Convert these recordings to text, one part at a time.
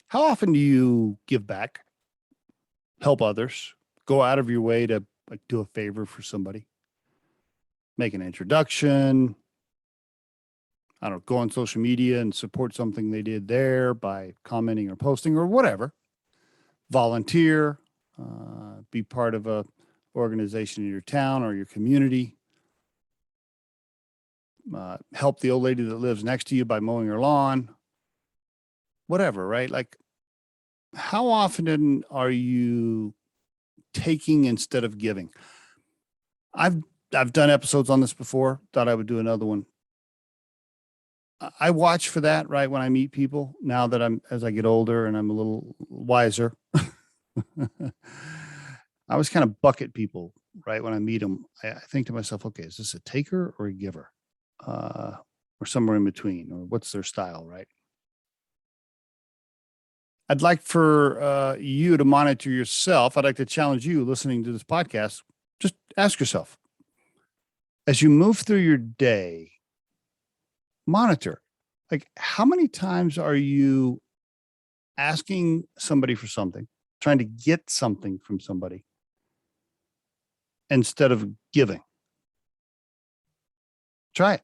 How often do you give back, help others, go out of your way to like do a favor for somebody, make an introduction? I don't know, go on social media and support something they did there by commenting or posting or whatever. Volunteer, be part of a organization in your town or your community. Help the old lady that lives next to you by mowing her lawn. Whatever, right? Like, how often are you taking instead of giving? I've done episodes on this before. Thought I would do another one. I watch for that, right? When I meet people, now that as I get older and I'm a little wiser, I always kind of bucket people, right? When I meet them, I think to myself, okay, is this a taker or a giver? Or somewhere in between, or what's their style, right? I'd like for you to monitor yourself. I'd like to challenge you listening to this podcast. Just ask yourself, as you move through your day, monitor, like, how many times are you asking somebody for something, trying to get something from somebody instead of giving? Try it.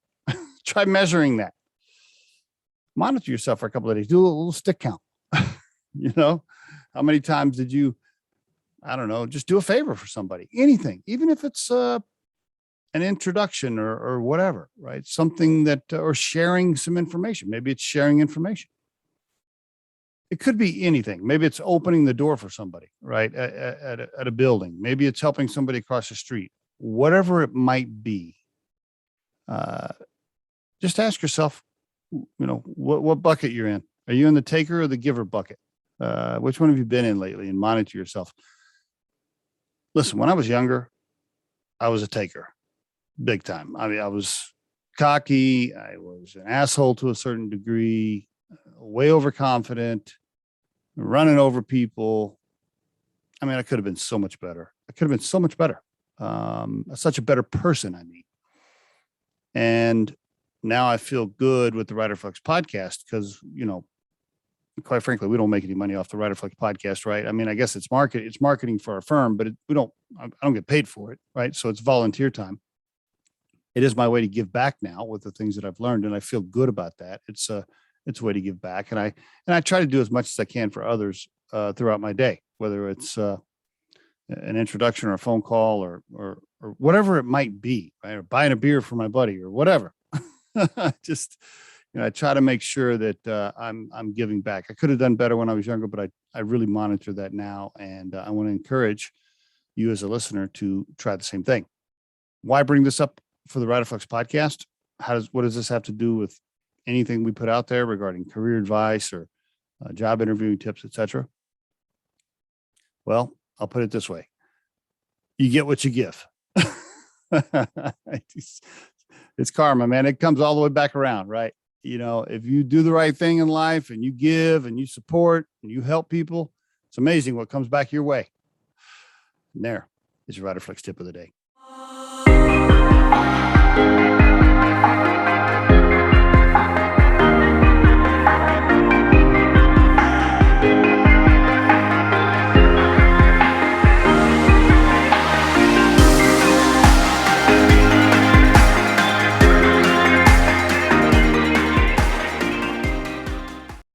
Try measuring that. Monitor yourself for a couple of days. Do a little stick count. How many times did you, I don't know, just do a favor for somebody, anything, even if it's an introduction or whatever, right? Something that, or sharing some information. Maybe it's sharing information. It could be anything. Maybe it's opening the door for somebody, right? At a building. Maybe it's helping somebody across the street, whatever it might be. Just ask yourself, what bucket you're in. Are you in the taker or the giver bucket? Which one have you been in lately? And monitor yourself. Listen, when I was younger, I was a taker, big time. I mean, I was cocky. I was an asshole to a certain degree, way overconfident, running over people. I mean, I could have been so much better. I could have been so much better. Such a better person, I mean. And now I feel good with the Riderflex podcast because, quite frankly, we don't make any money off the Riderflex podcast, right? I mean, I guess it's marketing for our firm, but I don't get paid for it, right? So it's volunteer time. It is my way to give back now with the things that I've learned, and I feel good about that. It's a way to give back, and I try to do as much as I can for others throughout my day, whether it's an introduction or a phone call or whatever it might be, right? Or buying a beer for my buddy or whatever. Just, I try to make sure that I'm giving back. I could have done better when I was younger, but I really monitor that now. And I want to encourage you as a listener to try the same thing. Why bring this up for the Riderflex podcast? What does this have to do with anything we put out there regarding career advice or job interviewing tips, etc.? Well, I'll put it this way. You get what you give. It's karma, man. It comes all the way back around, right? If you do the right thing in life and you give and you support and you help people, it's amazing what comes back your way. And there is your Riderflex tip of the day.